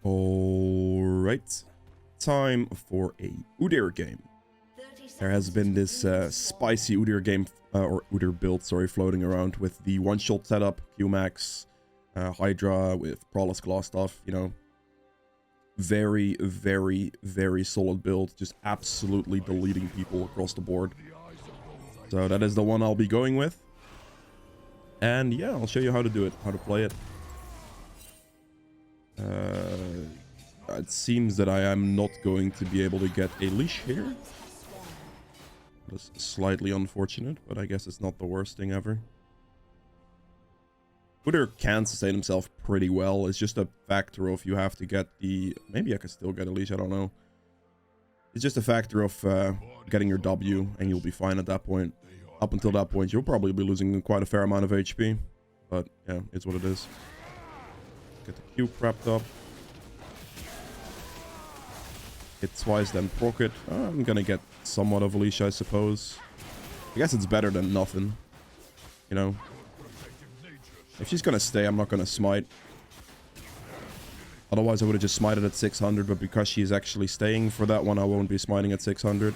Alright, time for a Udyr game. There has been this spicy Udyr game, or Udyr build, sorry, floating around with the one-shot setup, Qmax, Hydra with Prowler's Claw stuff, you know. Very, very, very solid build, just absolutely deleting people across the board. So that is the one I'll be going with. And yeah, I'll show you how to do it, how to play it. It seems that I am not going to be able to get a leash here. That's slightly unfortunate, but I guess it's not the worst thing ever. Udyr can sustain himself pretty well. It's just a factor of you have to get the... Maybe I could still get a leash, I don't know. It's just a factor of getting your W, and you'll be fine at that point. Up until that point, you'll probably be losing quite a fair amount of HP. But yeah, it's what it is. Get the Q prepped up. Hit twice, then proc it. I'm gonna get somewhat of a leash, I suppose. I guess it's better than nothing. You know? If she's gonna stay, I'm not gonna smite. Otherwise, I would have just smited at 600, but because she's actually staying for that one, I won't be smiting at 600.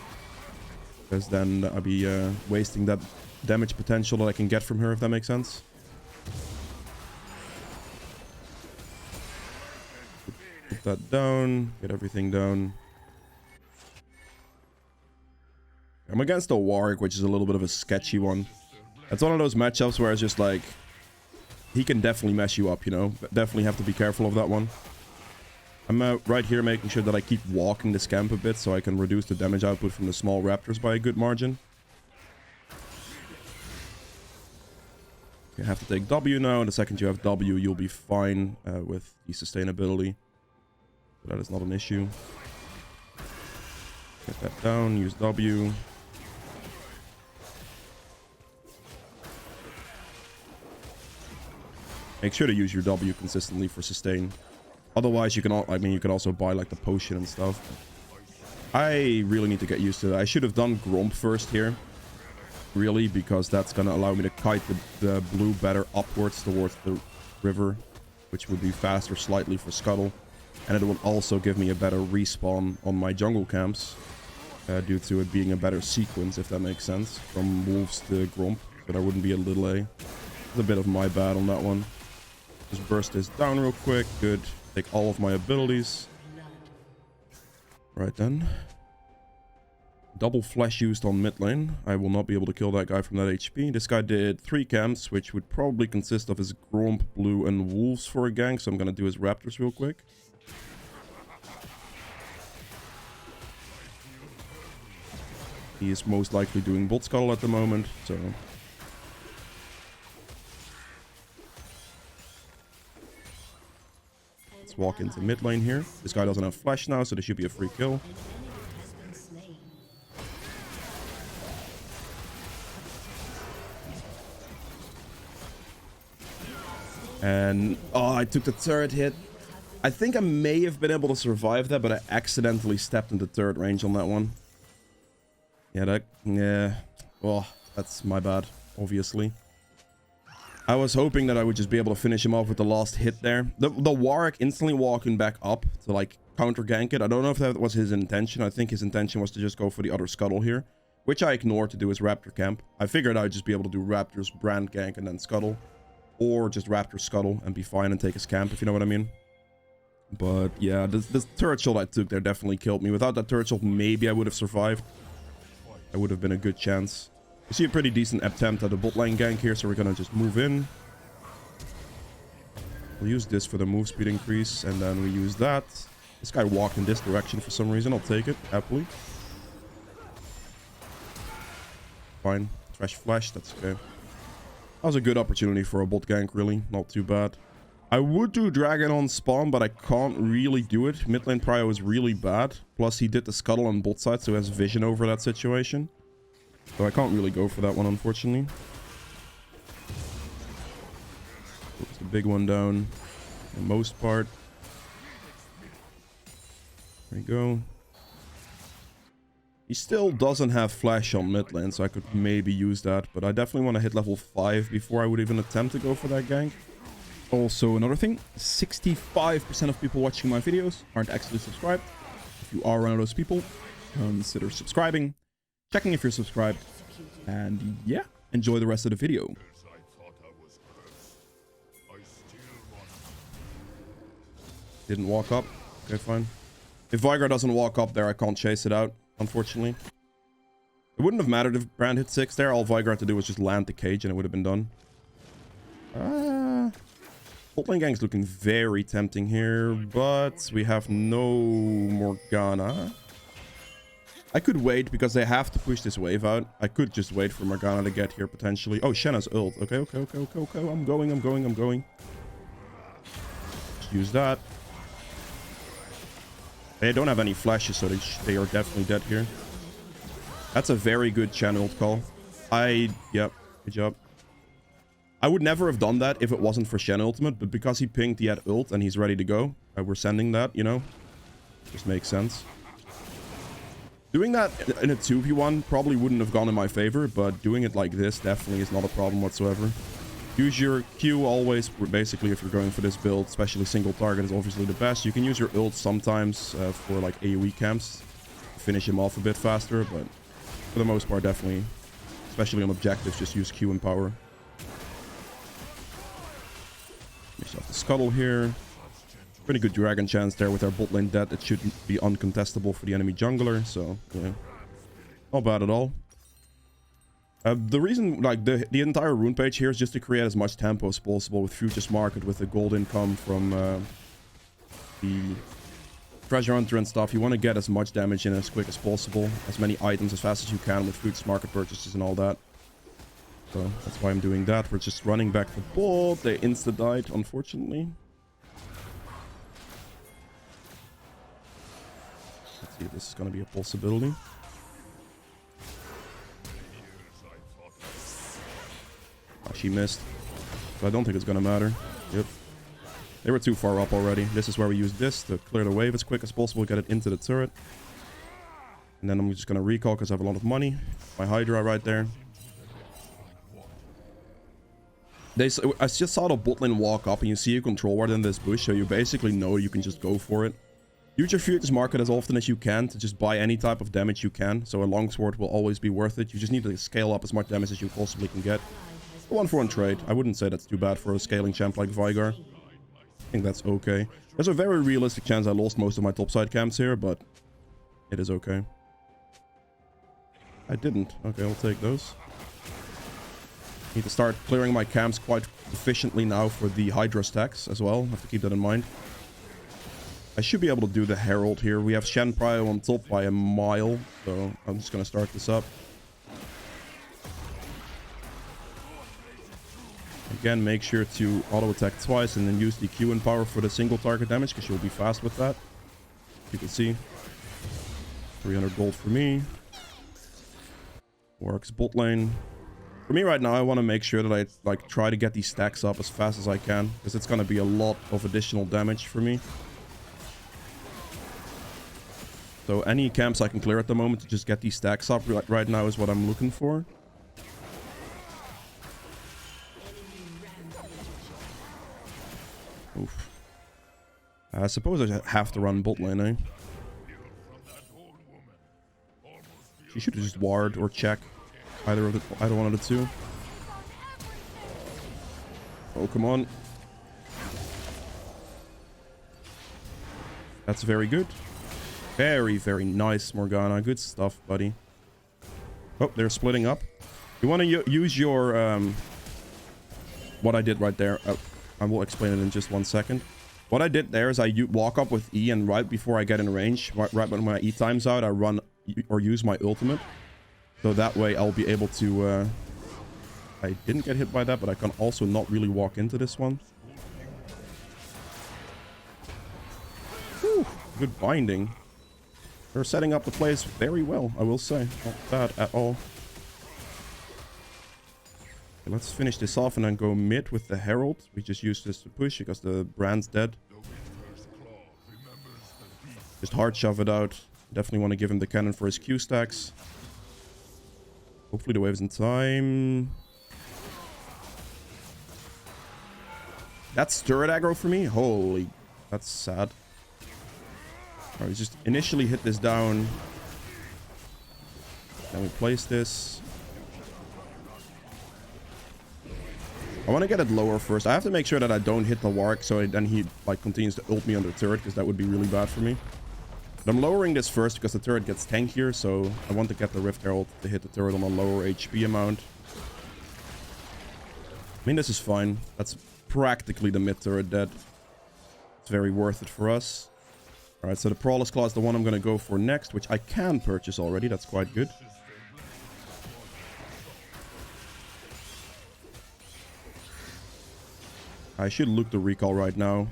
Because then I'll be wasting that damage potential that I can get from her, if that makes sense. Put that down, get everything down. I'm against a Warwick, which is a little bit of a sketchy one. It's one of those matchups where it's just like... He can definitely mess you up, you know? Definitely have to be careful of that one. I'm right here making sure that I keep walking the scamp a bit so I can reduce the damage output from the small raptors by a good margin. You have to take W now, and the second you have W, you'll be fine with the sustainability. So that is not an issue. Get that down, use W. Make sure to use your W consistently for sustain. Otherwise, you can you can also buy like the potion and stuff. I really need to get used to that. I should have done Gromp first here. Really, because that's gonna allow me to kite the blue better upwards towards the river, which would be faster slightly for Scuttle. And it will also give me a better respawn on my jungle camps. Due to it being a better sequence, if that makes sense. From Wolves to Gromp. So there wouldn't be a delay. It's a bit of my bad on that one. Just burst this down real quick. Good. Take all of my abilities. Right then. Double flash used on mid lane. I will not be able to kill that guy from that HP. This guy did 3 camps, which would probably consist of his Gromp, Blue, and Wolves for a gank. So I'm going to do his Raptors real quick. He is most likely doing bot scuttle at the moment, so... Let's walk into mid lane here. This guy doesn't have flash now, so this should be a free kill. And... Oh, I took the turret hit. I think I may have been able to survive that, but I accidentally stepped into turret range on that one. Yeah, well, that's my bad, obviously. I was hoping that I would just be able to finish him off with the last hit there. The Warwick instantly walking back up to, like, counter gank it. I don't know if that was his intention. I think his intention was to just go for the other Scuttle here, which I ignored to do his Raptor camp. I figured I'd just be able to do Raptors, Brand gank, and then Scuttle. Or just Raptor Scuttle and be fine and take his camp, if you know what I mean. But, yeah, this turret shot I took there definitely killed me. Without that turret shot, maybe I would have survived. That would have been a good chance. We see a pretty decent attempt at a bot lane gank here, so we're gonna just move in. We'll use this for the move speed increase, and then we use that. This guy walked in this direction for some reason. I'll take it, happily. Fine. Trash flash, that's okay. That was a good opportunity for a bot gank, really. Not too bad. I would do Dragon on spawn, but I can't really do it. Mid lane prio is really bad. Plus, he did the Scuttle on bot side, so he has vision over that situation. So I can't really go for that one, unfortunately. Puts the big one down for the most part. There you go. He still doesn't have flash on mid lane, so I could maybe use that. But I definitely want to hit level 5 before I would even attempt to go for that gank. Also, another thing, 65% of people watching my videos aren't actually subscribed. If you are one of those people, consider subscribing, checking if you're subscribed, and yeah, enjoy the rest of the video. Didn't walk up. Okay, fine. If Vigar doesn't walk up there, I can't chase it out, unfortunately. It wouldn't have mattered if Brand hit 6 there. All Vigar had to do was just land the cage and it would have been done. Bot lane gang's looking very tempting here, but we have no Morgana. I could wait because they have to push this wave out. I could just wait for Morgana to get here potentially. Oh, Shenna's ult. Okay. I'm going. Just use that. They don't have any flashes, so they are definitely dead here. That's a very good Shen ult call. Yep, good job. I would never have done that if it wasn't for Shen ultimate, but because he pinged the ult and he's ready to go, we're sending that, you know? Just makes sense. Doing that in a 2v1 probably wouldn't have gone in my favor, but doing it like this definitely is not a problem whatsoever. Use your Q always, basically, if you're going for this build, especially single target is obviously the best. You can use your ult sometimes for like AoE camps, finish him off a bit faster, but for the most part, definitely, especially on objectives, just use Q and power. Finish off the scuttle here. Pretty good dragon chance there with our bot lane dead. It shouldn't be uncontestable for the enemy jungler, so yeah, not bad at all. The reason, like, the entire rune page here is just to create as much tempo as possible with Futures Market, with the gold income from the treasure hunter and stuff. You want to get as much damage in as quick as possible, as many items as fast as you can with Futures Market purchases and all that. So that's why I'm doing that. We're just running back the bot. They insta-died, unfortunately. Let's see if this is going to be a possibility. Oh, she missed. But I don't think it's going to matter. Yep. They were too far up already. This is where we use this to clear the wave as quick as possible, get it into the turret. And then I'm just going to recall because I have a lot of money. My Hydra right there. I just saw the bot lane walk up and you see a control ward in this bush, so you basically know you can just go for it. Use your Futures Market as often as you can to just buy any type of damage you can, so a longsword will always be worth it. You just need to scale up as much damage as you possibly can get. A 1-for-1 trade. I wouldn't say that's too bad for a scaling champ like Vigar. I think that's okay. There's a very realistic chance I lost most of my topside camps here, but it is okay. I didn't. Okay, I'll take those. Need to start clearing my camps quite efficiently now for the Hydra stacks as well. Have to keep that in mind. I should be able to do the Herald here. We have Shen BRIO on top by a mile, so I'm just going to start this up. Again, make sure to auto-attack twice and then use the Q and power for the single target damage, because you'll be fast with that. You can see. 300 gold for me. Works bot lane. For me right now, I want to make sure that I like try to get these stacks up as fast as I can, because it's going to be a lot of additional damage for me. So any camps I can clear at the moment to just get these stacks up right now is what I'm looking for. Oof. I suppose I have to run bot lane, eh? She should have just ward or check. Either one of the two. Oh, come on. That's very good. Very, very nice, Morgana. Good stuff, buddy. Oh, they're splitting up. You want to use your... what I did right there. I will explain it in just 1 second. What I did there is I walk up with E, and right before I get in range, right when my E time's out, I run or use my ultimate. So that way I'll be able to... I didn't get hit by that, but I can also not really walk into this one. Whew, good binding. They're setting up the place very well, I will say. Not bad at all. Okay, let's finish this off and then go mid with the Herald. We just use this to push because the brand's dead. Just hard shove it out. Definitely want to give him the cannon for his Q stacks. Hopefully the wave's in time. That's turret aggro for me? Holy, that's sad. Alright, just initially hit this down. Then we place this. I want to get it lower first. I have to make sure that I don't hit the warg, so then he like continues to ult me on the turret, because that would be really bad for me. But I'm lowering this first because the turret gets tankier, so I want to get the Rift Herald to hit the turret on a lower HP amount. I mean, this is fine. That's practically the mid turret dead. It's very worth it for us. Alright, so the Prowler's Claw is the one I'm going to go for next, which I can purchase already. That's quite good. I should look the recall right now,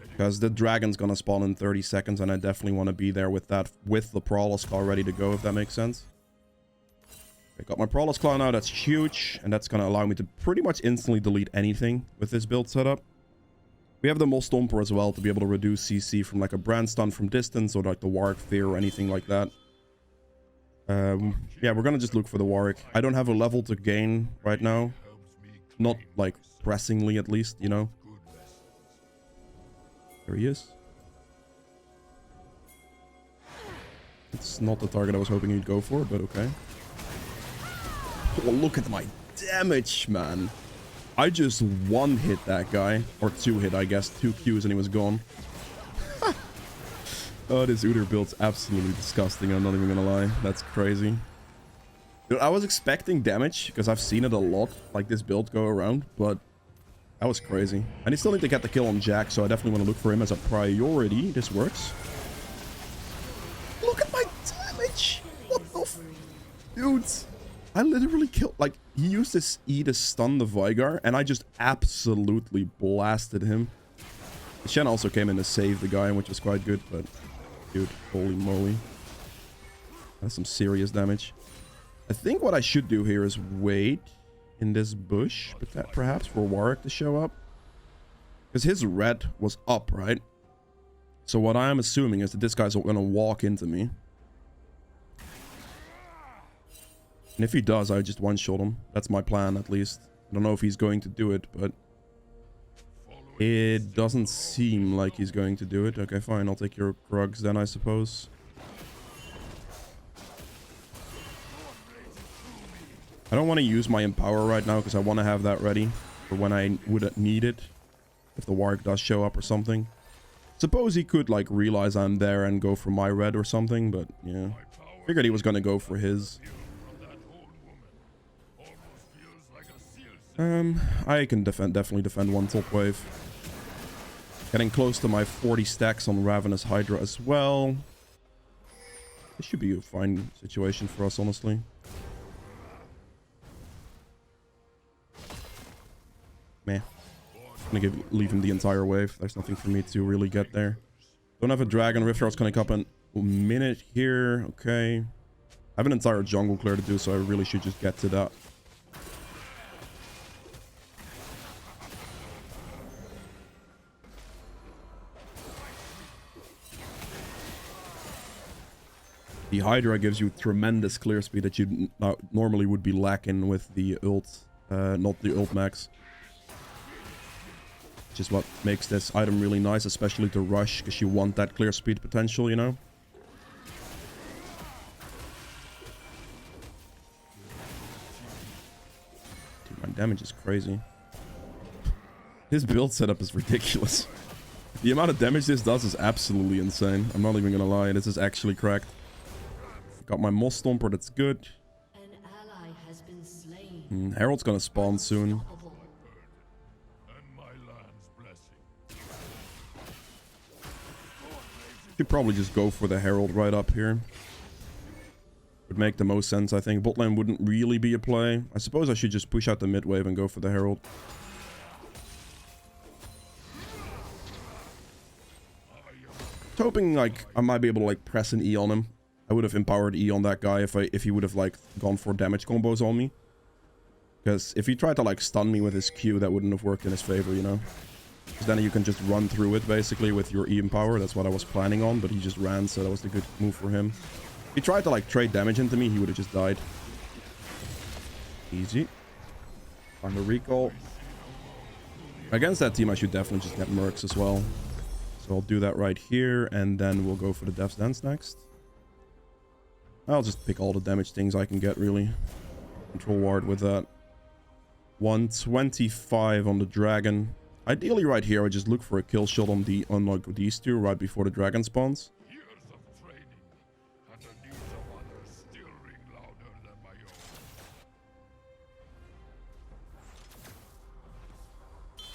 because the dragon's gonna spawn in 30 seconds, and I definitely want to be there with that, with the Prowler's Claw ready to go, if that makes sense. I got my Prowler's Claw now. That's huge, and that's gonna allow me to pretty much instantly delete anything with this build setup. We have the Mole Stomper as well to be able to reduce CC from like a brand stun from distance, or like the Warwick Fear or anything like that. Yeah, we're gonna just look for the Warwick. I don't have a level to gain right now. Not, like, pressingly, at least, you know. There he is. It's not the target I was hoping he'd go for, but okay. Oh, look at my damage, man. I just one-hit that guy. Or two-hit, I guess. 2 Qs and he was gone. Oh, this Udyr build's absolutely disgusting. I'm not even gonna lie. That's crazy. Dude, I was expecting damage, because I've seen it a lot, like this build go around, but that was crazy. And he still need to get the kill on Jack, so I definitely want to look for him as a priority. This works. Look at my damage! What the f... Dudes, I literally killed... Like, he used his E to stun the Vygar, and I just absolutely blasted him. Shen also came in to save the guy, which was quite good, but... Dude, holy moly. That's some serious damage. I think what I should do here is wait in this bush, but perhaps for Warwick to show up. Because his red was up, right? So what I'm assuming is that this guy's going to walk into me. And if he does, I just one-shot him. That's my plan, at least. I don't know if he's going to do it, but... It doesn't seem like he's going to do it. Okay, fine. I'll take your Krugs then, I suppose. I don't want to use my Empower right now because I want to have that ready for when I would need it. If the Warg does show up or something. Suppose he could like realize I'm there and go for my red or something, but yeah. Figured he was going to go for his. I can definitely defend one top wave. Getting close to my 40 stacks on Ravenous Hydra as well. This should be a fine situation for us, honestly. Meh. I'm gonna leave him the entire wave. There's nothing for me to really get there. Don't have a dragon. Rift Herald's gonna come in a minute here. Okay. I have an entire jungle clear to do, so I really should just get to that. The Hydra gives you tremendous clear speed that you normally would be lacking with the ult, not the ult max. Which is what makes this item really nice, especially to rush, because you want that clear speed potential, you know? Dude, my damage is crazy. His build setup is ridiculous. The amount of damage this does is absolutely insane. I'm not even gonna lie, this is actually cracked. Got my Moss Stomper, that's good. An ally has been slain. Herald's gonna spawn soon. Should probably just go for the Herald right up here. Would make the most sense, I think. Bot lane wouldn't really be a play. I suppose I should just push out the mid wave and go for the Herald. Hoping like I might be able to like press an E on him. I would have empowered E on that guy if he would have like gone for damage combos on me. Because if he tried to like stun me with his Q, that wouldn't have worked in his favor, you know. Because then you can just run through it basically with your E empower. That's what I was planning on, but he just ran, so that was the good move for him. If he tried to like trade damage into me, he would have just died. Easy. Find the recall. Against that team, I should definitely just get mercs as well. So I'll do that right here, and then we'll go for the Dev's Dance next. I'll just pick all the damage things I can get, really. Control ward with that. 125 on the dragon. Ideally, right here, I just look for a kill shot on like these two right before the dragon spawns.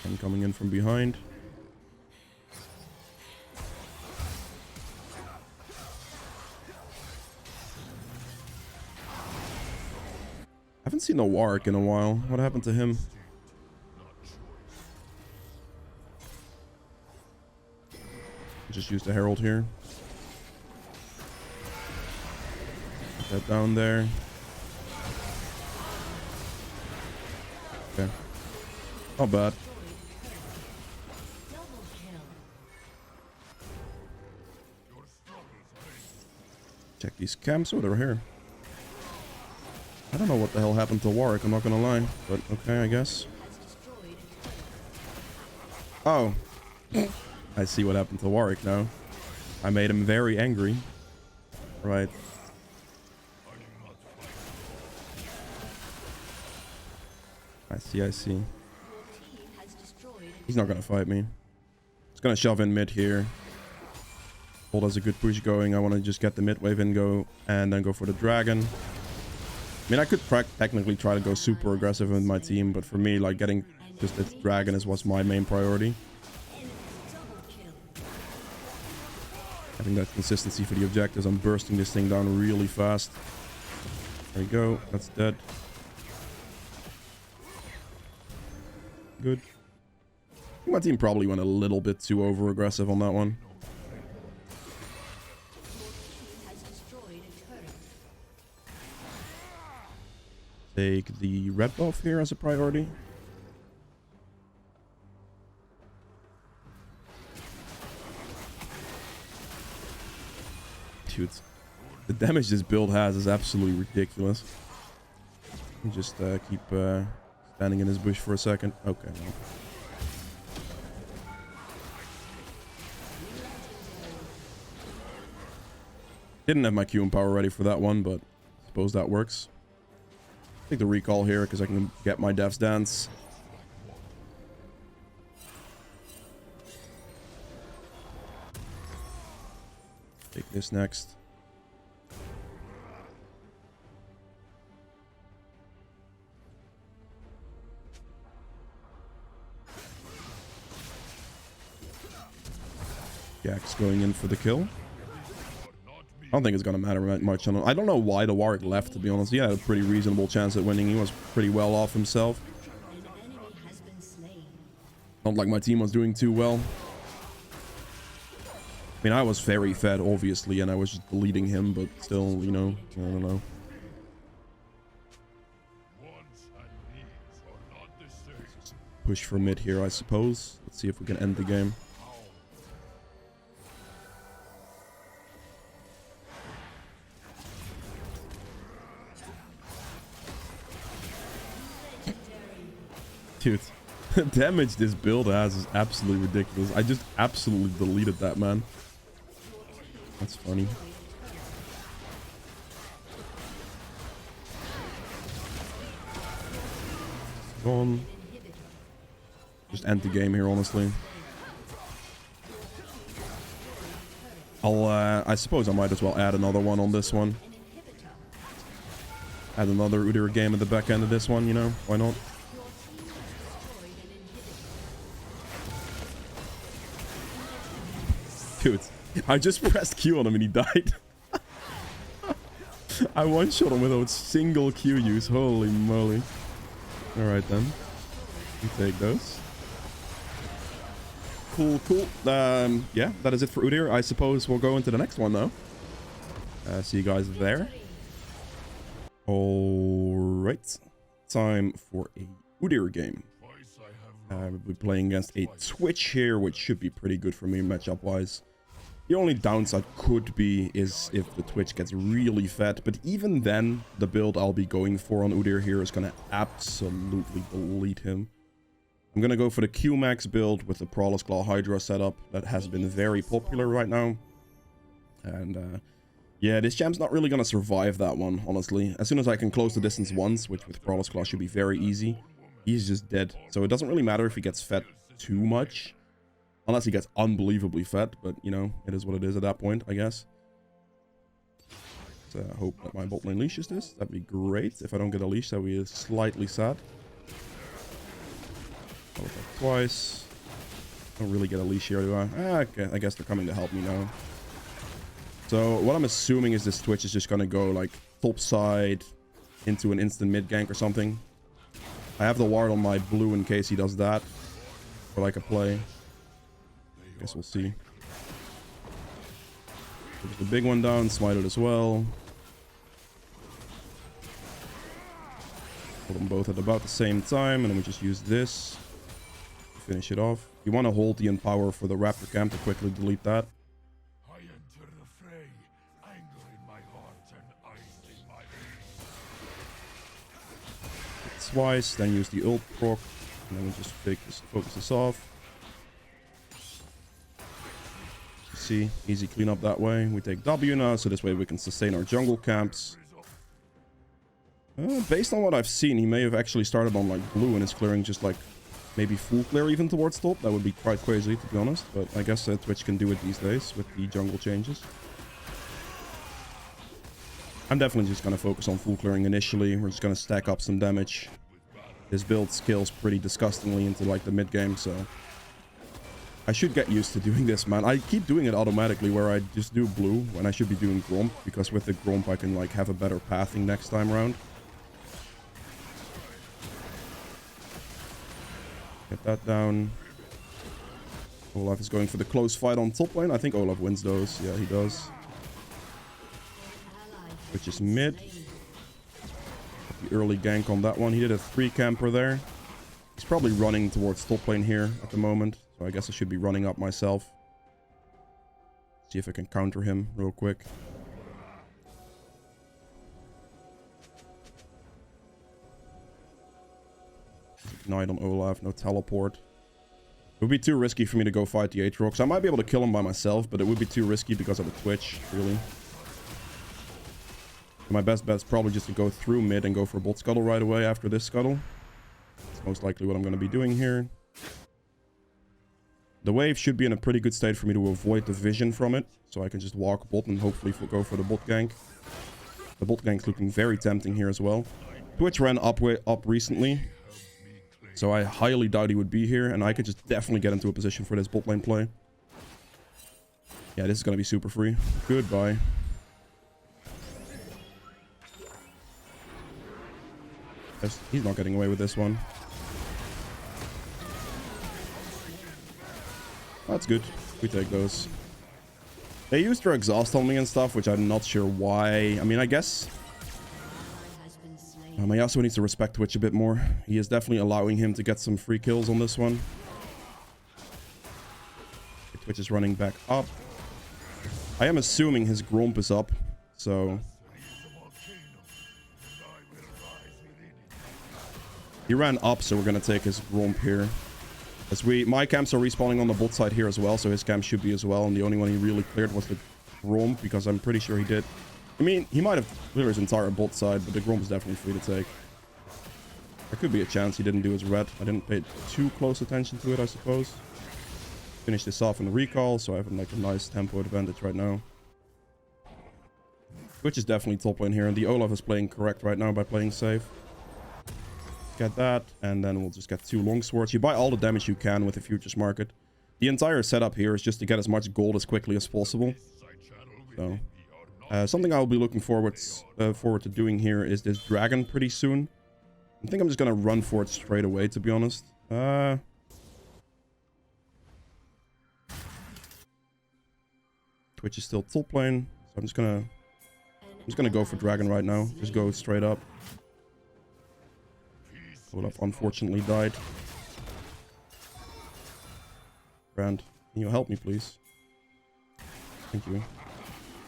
And coming in from behind. I haven't seen a Warwick in a while. What happened to him? Just use the Herald here. Put that down there. Okay. Not bad. Check these camps. Oh, they're here. I don't know what the hell happened to Warwick, I'm not gonna lie. But okay, I guess. Oh. I see what happened to Warwick now. I made him very angry. Right. I see. He's not gonna fight me. He's gonna shove in mid here. Hold has a good push going. I want to just get the mid wave in go and then go for the dragon. I mean, I could technically try to go super aggressive with my team, but for me, like, getting just the dragon was my main priority. Having that consistency for the objectives. I'm bursting this thing down really fast. There you go. That's dead. Good. I think my team probably went a little bit too over-aggressive on that one. Take the red buff here as a priority. Dude, the damage this build has is absolutely ridiculous. Just keep standing in this bush for a second. Okay. No. Didn't have my Q and power ready for that one, but I suppose that works. Take the recall here because I can get my Dev's Dance. Take this next. Jack's going in for the kill. I don't think it's gonna matter much. I don't know why the Warwick left, to be honest. He had a pretty reasonable chance at winning. He was pretty well off himself. Not like my team was doing too well. I mean, I was very fed, obviously, and I was just deleting him, but still, you know, I don't know. Push for mid here, I suppose. Let's see if we can end the game. Dude, the damage this build has is absolutely ridiculous. I just absolutely deleted that, man. That's funny. Gone. Just end the game here, honestly. I suppose I might as well add another one on this one. Add another Udyr game at the back end of this one, you know? Why not? Dude, I just pressed Q on him and he died. I one-shot him without single Q use. Holy moly. Alright then. You take those. Cool, cool. Yeah, that is it for Udyr. I suppose we'll go into the next one though. See you guys there. Alright. Time for a Udyr game. We'll be playing against a Twitch here, which should be pretty good for me matchup-wise. The only downside could be is if the Twitch gets really fed, but even then, the build I'll be going for on Udyr here is gonna absolutely delete him. I'm gonna go for the Q-Max build with the Prowler's Claw Hydra setup that has been very popular right now. And yeah, this champ's not really gonna survive that one, honestly. As soon as I can close the distance once, which with Prowler's Claw should be very easy, he's just dead. So it doesn't really matter if he gets fed too much. Unless he gets unbelievably fed, but you know, it is what it is at that point, I guess. So I hope that my bot lane leashes this. That'd be great. If I don't get a leash, that would be slightly sad. I'll attack twice. Don't really get a leash here, do I? Okay, I guess they're coming to help me now. So what I'm assuming is this Twitch is just gonna go like top side into an instant mid gank or something. I have the ward on my blue in case he does that for like a play. Guess we'll see. There's the big one down, smite it as well. Put them both at about the same time, and then we just use this to finish it off. You want to hold the Empower for the Raptor camp to quickly delete that. I enter the fray, anger in my heart and ice in my veins. Twice, then use the ult proc, and then we just focus this off. See, easy cleanup that way. We take W now, so this way we can sustain our jungle camps. Based on what I've seen, he may have actually started on like blue and is clearing just like maybe full clear even towards top. That would be quite crazy, to be honest. But I guess Twitch can do it these days with the jungle changes. I'm definitely just going to focus on full clearing initially. We're just going to stack up some damage. This build scales pretty disgustingly into like the mid game, so I should get used to doing this, man. I keep doing it automatically where I just do blue when I should be doing Gromp, because with the Gromp I can like have a better pathing next time around. Get that down. Olaf is going for the close fight on top lane. I think Olaf wins those. Yeah, he does. Which is mid. The early gank on that one. He did a 3 camper there. He's probably running towards top lane here at the moment. So I guess I should be running up myself. See if I can counter him real quick. Ignite on Olaf, no teleport. It would be too risky for me to go fight the Aatrox. I might be able to kill him by myself, but it would be too risky because of the Twitch, really. My best bet is probably just to go through mid and go for bot scuttle right away after this scuttle. That's most likely what I'm going to be doing here. The wave should be in a pretty good state for me to avoid the vision from it. So I can just walk bot and hopefully go for the bot gank. The bot gank's looking very tempting here as well. Twitch ran up recently. So I highly doubt he would be here. And I could just definitely get into a position for this bot lane play. Yeah, this is going to be super free. Goodbye. He's not getting away with this one. That's good. We take those. They used their exhaust on me and stuff, which I'm not sure why. I mean, I guess my Yasuo needs to respect Twitch a bit more. He is definitely allowing him to get some free kills on this one. Twitch is running back up. I am assuming his Gromp is up, so he ran up, so we're gonna take his Gromp here. As my camps are respawning on the bot side here as well, so his camp should be as well. And the only one he really cleared was the Gromp, because I'm pretty sure he did. I mean, he might have cleared his entire bot side, but the Gromp is definitely free to take. There could be a chance he didn't do his red. I didn't pay too close attention to it, I suppose. Finish this off in the recall, so I have like a nice tempo advantage right now. Which is definitely top lane here, and the Olaf is playing correct right now by playing safe. Get that, and then we'll just get 2 long swords. You buy all the damage you can with the futures market. The entire setup here is just to get as much gold as quickly as possible. So something I'll be looking forward to doing here is this dragon pretty soon. I think I'm just gonna run for it straight away, to be honest. Twitch is still top lane, so I'm just gonna go for dragon right now. Just go straight up. Olaf unfortunately died. Brand, can you help me, please? Thank you.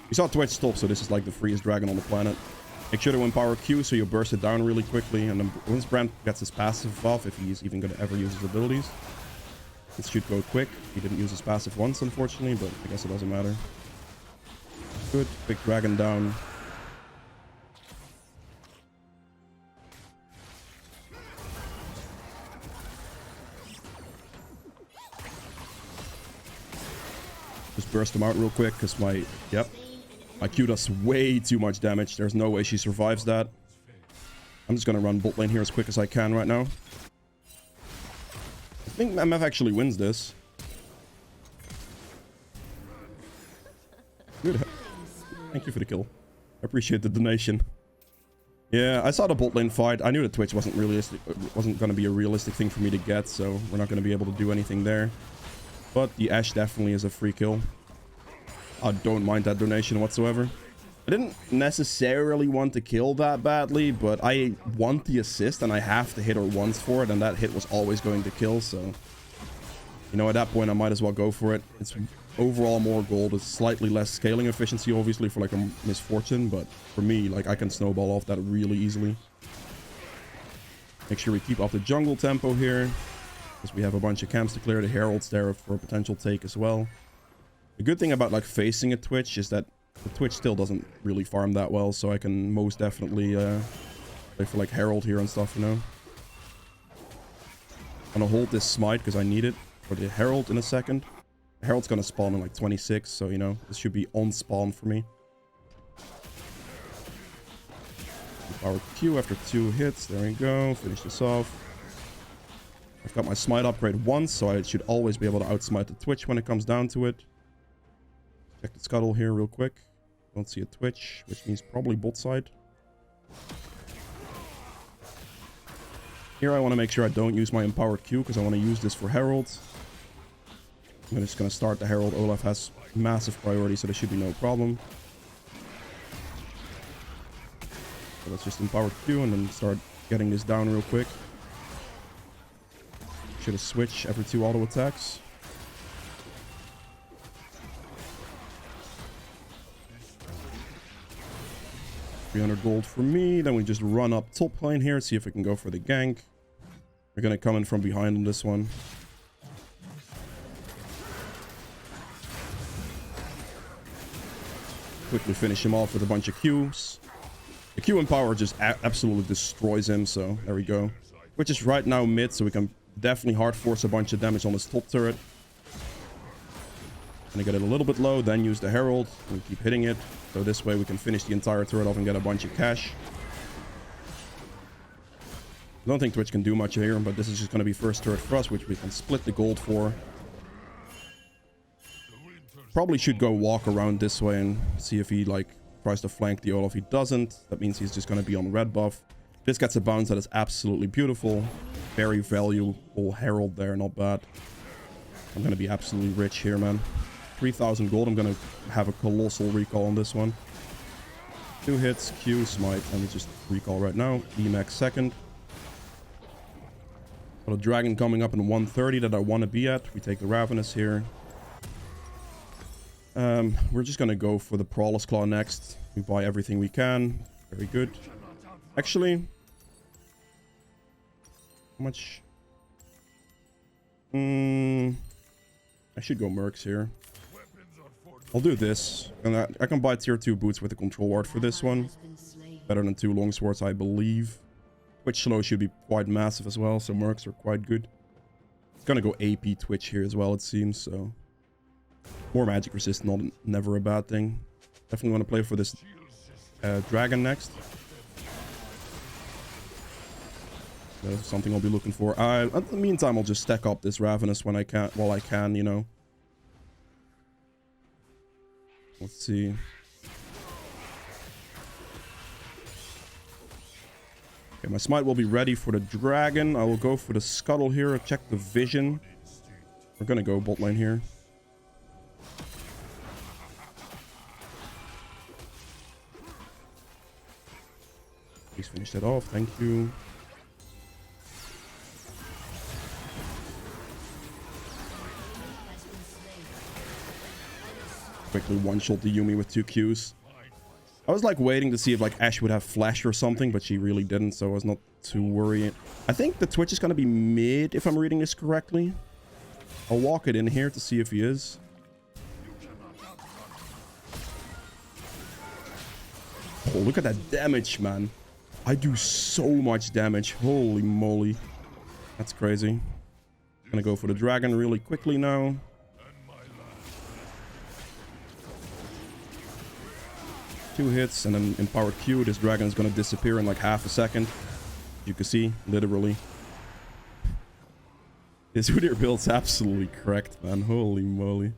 We saw Twitch stop, so this is like the freest dragon on the planet. Make sure to empower Q so you burst it down really quickly. And then once Brand gets his passive off, if he's even going to ever use his abilities, it should go quick. He didn't use his passive once, unfortunately, but I guess it doesn't matter. Good. Big dragon down. Just burst him out real quick because my Q does way too much damage. There's no way she survives that. I'm just gonna run bot lane here as quick as I can right now. I think MF actually wins this. Good. Thank you for the kill. I appreciate the donation. Yeah, I saw the bot lane fight. I knew the Twitch wasn't realistic. Wasn't gonna be a realistic thing for me to get, so we're not gonna be able to do anything there. But the Ashe definitely is a free kill. I don't mind that donation whatsoever. I didn't necessarily want to kill that badly, but I want the assist and I have to hit her once for it, and that hit was always going to kill, so... You know, at that point I might as well go for it. It's overall more gold. It's slightly less scaling efficiency, obviously, for like a misfortune, but for me, like, I can snowball off that really easily. Make sure we keep off the jungle tempo here, because we have a bunch of camps to clear. The Herald's there for a potential take as well. The good thing about like facing a Twitch is that the Twitch still doesn't really farm that well, so I can most definitely play for like Herald here and stuff, you know. I'm gonna hold this smite because I need it for the Herald in a second. The Herald's gonna spawn in like 26, so you know, this should be on spawn for me. Power Q after 2 hits, there we go, finish this off. I've got my smite upgrade once, so I should always be able to outsmite the Twitch when it comes down to it. Check the scuttle here real quick. Don't see a Twitch, which means probably bot side. Here I want to make sure I don't use my empowered Q, because I want to use this for Herald. I'm just going to start the Herald. Olaf has massive priority, so there should be no problem. So let's just empower Q and then start getting this down real quick. Should have switched every 2 auto attacks. $300 gold for me. Then we just run up top lane here, see if we can go for the gank. We're gonna come in from behind on this one. Quickly finish him off with a bunch of Qs. The Q and power just absolutely destroys him, so there we go. Which is right now mid, so we can definitely hard force a bunch of damage on this top turret. Gonna get it a little bit low, then use the Herald and keep hitting it. So this way we can finish the entire turret off and get a bunch of cash. I don't think Twitch can do much here, but this is just gonna be first turret for us, which we can split the gold for. Probably should go walk around this way and see if he like tries to flank the Olaf. If he doesn't, that means he's just gonna be on red buff. This gets a bounce that is absolutely beautiful. Very valuable Herald there, not bad. I'm gonna be absolutely rich here, man. 3,000 gold. I'm gonna have a colossal recall on this one. 2 hits, Q, smite. Let me just recall right now. EMAX second. Got a dragon coming up in 130 that I want to be at. We take the Ravenous here. We're just gonna go for the Prowler's Claw next. We buy everything we can. Very good. Actually, how much? I should go Mercs here. I'll do this. And I can buy tier 2 boots with a control ward for this one. Better than 2 longswords, I believe. Twitch slow should be quite massive as well, so Mercs are quite good. It's gonna go AP Twitch here as well, it seems, so... More magic resist, never a bad thing. Definitely want to play for this dragon next. That's something I'll be looking for. In the meantime, I'll just stack up this Ravenous when I can, while I can, you know. Let's see. Okay, my smite will be ready for the dragon. I will go for the scuttle here. Check the vision. We're gonna go bot lane here. Please finish that off. Thank you. Quickly one-shot the Yumi with 2 Qs. I was like waiting to see if like Ashe would have flash or something, but she really didn't, so I was not too worried. I think the Twitch is going to be mid, if I'm reading this correctly. I'll walk it in here to see if he is. Oh, look at that damage, man. I do so much damage. Holy moly. That's crazy. I'm gonna go for the dragon really quickly now. Two hits and then empowered Q. This dragon is gonna disappear in like half a second. You can see, literally. This Udyr build's absolutely correct, man. Holy moly.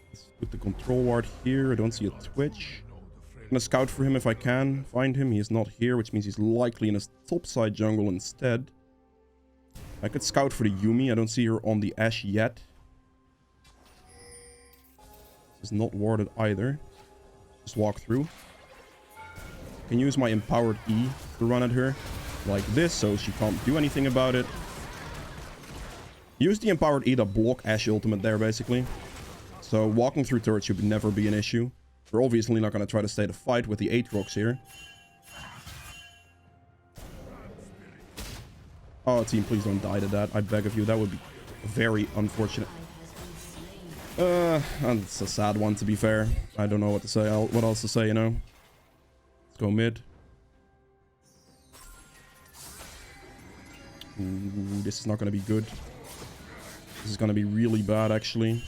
Let's put the control ward here. I don't see a Twitch. I'm gonna scout for him if I can find him. He is not here, which means he's likely in his topside jungle instead. I could scout for the Yuumi. I don't see her on the Ashe yet. This is not warded either. Just walk through. Can use my empowered E to run at her like this, so she can't do anything about it. Use the empowered E to block Ashe ultimate there, basically. So walking through turrets should never be an issue. We're obviously not going to try to stay the fight with the Aatrox here. Oh, team, please don't die to that. I beg of you. That would be very unfortunate. It's a sad one, to be fair. I don't know what to say. What else to say, you know? Let's go mid. Ooh, this is not going to be good. This is going to be really bad, actually.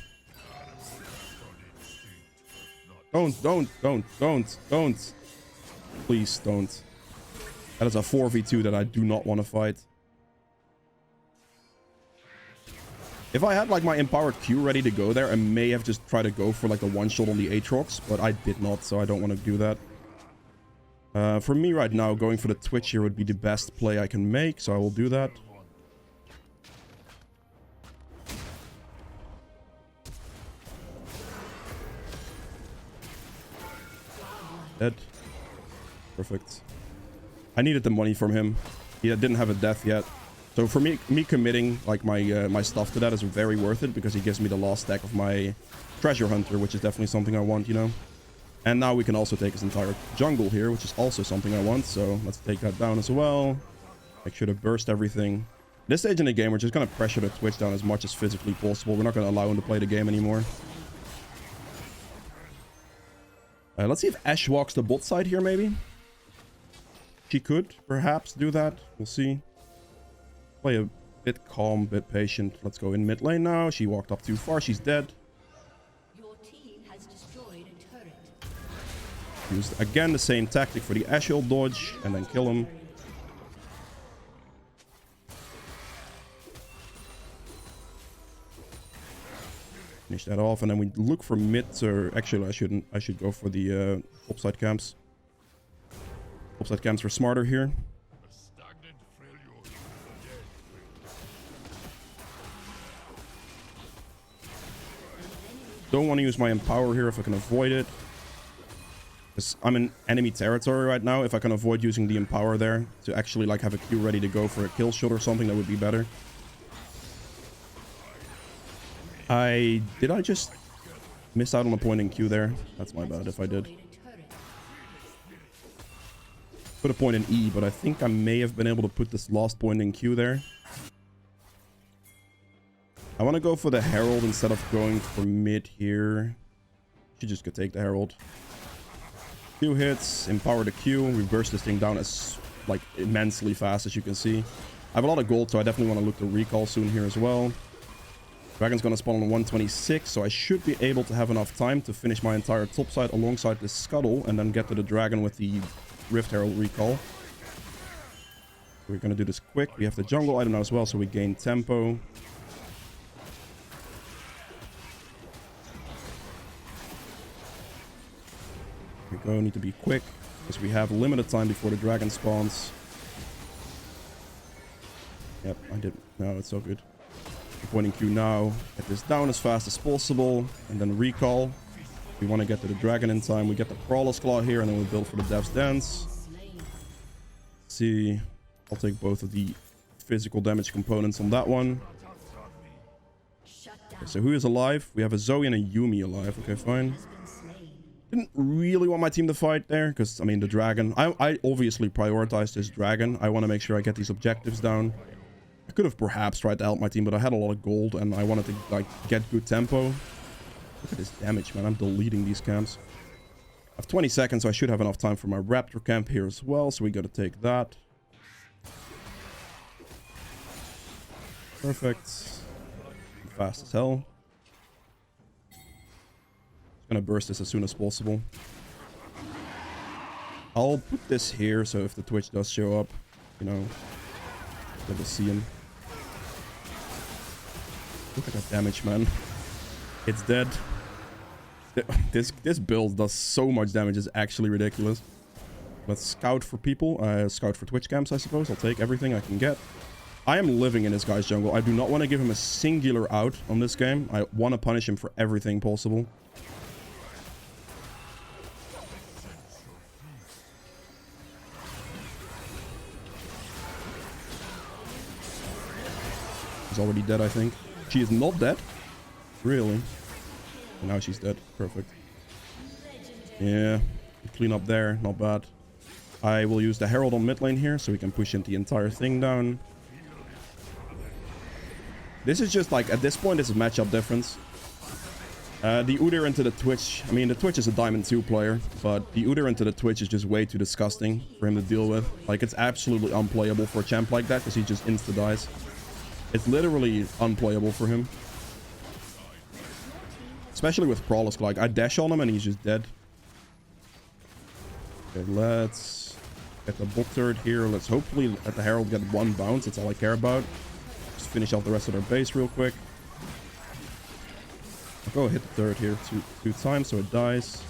Don't. Please don't. That is a 4v2 that I do not want to fight. If I had like my empowered Q ready to go there, I may have just tried to go for like the one shot on the Aatrox, but I did not, so I don't want to do that. For me right now, going for the Twitch here would be the best play I can make, so I will do that. Dead. Perfect. I needed the money from him. He didn't have a death yet. So for me committing like my stuff to that is very worth it, because he gives me the last stack of my treasure hunter, which is definitely something I want, you know. And now we can also take his entire jungle here, which is also something I want. So let's take that down as well. Make sure to burst everything. This stage in the game, we're just going to pressure the Twitch down as much as physically possible. We're not going to allow him to play the game anymore. Let's see if Ashe walks the bot side here, maybe. She could perhaps do that. We'll see. Play a bit calm, bit patient. Let's go in mid lane now. She walked up too far. She's dead. Your team has destroyed a turret. Use again the same tactic for the Ashe ult dodge and then kill him. Finish that off, and then we look for mid. Or actually, I shouldn't. I should go for the topside camps. Topside camps are smarter here. Don't want to use my empower here if I can avoid it. Because I'm in enemy territory right now. If I can avoid using the empower there to actually like have a Q ready to go for a kill shot or something, that would be better. Did I just miss out on a point in Q there? That's my bad if I did. Put a point in E, but I think I may have been able to put this last point in Q there. I want to go for the Herald instead of going for mid here. She just could take the Herald. 2 hits, empower the Q, reverse this thing down as like immensely fast as you can see. I have a lot of gold, so I definitely want to look to recall soon here as well. Dragon's gonna spawn on 126, so I should be able to have enough time to finish my entire topside alongside this scuttle and then get to the dragon with the Rift Herald recall. We're gonna do this quick. We have the jungle item now as well, so we gain tempo. Here we go, need to be quick because we have limited time before the dragon spawns. Yep, I did. No, it's so good. Pointing Q now. Get this down as fast as possible and then recall. We want to get to the dragon in time. We get the Crawler's Claw here and then we build for the Dev's Dance. See, I'll take both of the physical damage components on that one. Okay, so who is alive? We have a Zoe and a Yuumi alive. Okay, fine. Didn't really want my team to fight there, because, I mean, the dragon. I obviously prioritized this dragon. I want to make sure I get these objectives down. I could have perhaps tried to help my team, but I had a lot of gold, and I wanted to, like, get good tempo. Look at this damage, man. I'm deleting these camps. I have 20 seconds, so I should have enough time for my raptor camp here as well, so we got to take that. Perfect. Fast as hell. Gonna burst this as soon as possible. I'll put this here, so if the Twitch does show up, you know, let us see him. Look at that damage, man. It's dead. This build does so much damage, it's actually ridiculous. Let's scout for people. Scout for Twitch camps, I suppose. I'll take everything I can get. I am living in this guy's jungle. I do not want to give him a singular out on this game. I want to punish him for everything possible. She's already dead, I think. She is not dead. Really? And now she's dead. Perfect. Yeah. Clean up there. Not bad. I will use the Herald on mid lane here, so we can push the entire thing down. This is just like, at this point, this is matchup difference. The Udyr into the Twitch. I mean, the Twitch is a Diamond 2 player, but the Udyr into the Twitch is just way too disgusting for him to deal with. Like, it's absolutely unplayable for a champ like that, because he just insta-dies. It's literally unplayable for him. Especially with Prowlers. Like, I dash on him and he's just dead. Okay, let's get the bot turret here. Let's hopefully let the Herald get one bounce. That's all I care about. Just finish off the rest of their base real quick. I'll go hit the turret here two times so it dies.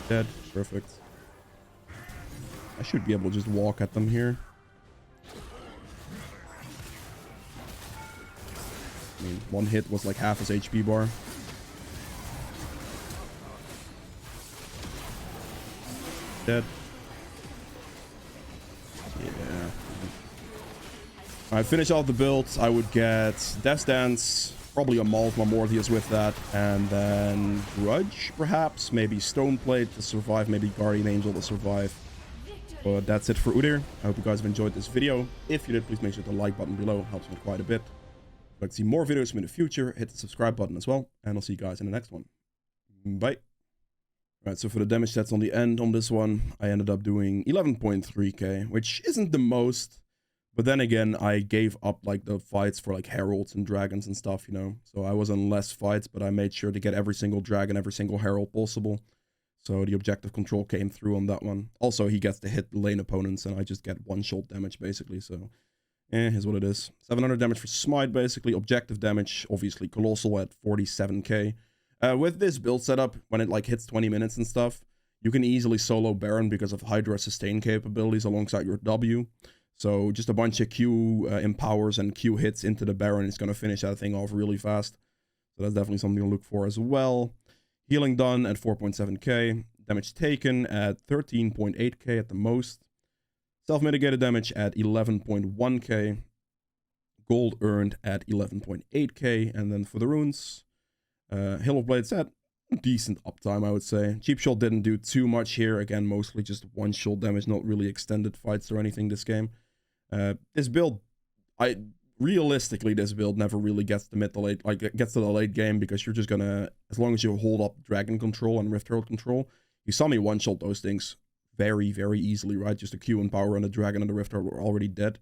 Dead. Perfect. I should be able to just walk at them here. I mean, one hit was like half his HP bar. Dead. Yeah. Alright, finish off the build. I would get Death Dance, probably a Mauled Morpheus with that, and then Grudge, perhaps. Maybe Stoneplate to survive, maybe Guardian Angel to survive. But that's it for Udyr. I hope you guys have enjoyed this video. If you did, please make sure to the like button below. It helps me quite a bit. If you'd like to see more videos from me in the future, hit the subscribe button as well. And I'll see you guys in the next one. Bye. Alright, so for the damage stats on the end on this one, I ended up doing 11.3k, which isn't the most. But then again, I gave up like the fights for like heralds and dragons and stuff, you know. So I was in less fights, but I made sure to get every single dragon, every single herald possible. So the objective control came through on that one. Also, he gets to hit lane opponents, and I just get one-shot damage, basically. So, here's what it is. 700 damage for Smite, basically. Objective damage, obviously, Colossal at 47k. With this build setup, when it, like, hits 20 minutes and stuff, you can easily solo Baron because of Hydra sustain capabilities alongside your W. So, just a bunch of Q empowers and Q hits into the Baron is going to finish that thing off really fast. So, that's definitely something to look for as well. Healing done at 4.7k. Damage taken at 13.8k at the most. Self-mitigated damage at 11.1k. Gold earned at 11.8k. And then for the runes, Hill of Blades at decent uptime, I would say. Cheap Shot didn't do too much here. Again, mostly just one-shot damage, not really extended fights or anything this game. This build, realistically, this build never really gets to gets to the late game, because you're just gonna, as long as you hold up Dragon control and Rift Herald control, you saw me one-shot those things very, very easily, right? Just a Q and power and the Dragon and the Rift Herald were already dead.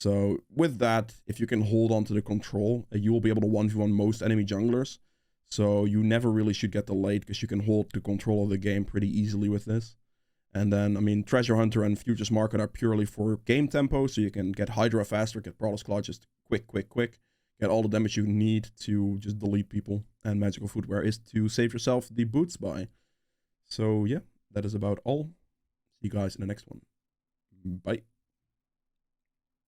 So with that, if you can hold on to the control, you will be able to 1v1 most enemy junglers. So you never really should get the late, because you can hold the control of the game pretty easily with this. And then, I mean, Treasure Hunter and Futures Market are purely for game tempo, so you can get Hydra faster, get Prowler's Claw just quick, get all the damage you need to just delete people, and Magical Footwear is to save yourself the boots by. So yeah, that is about all. See you guys in the next one. Bye.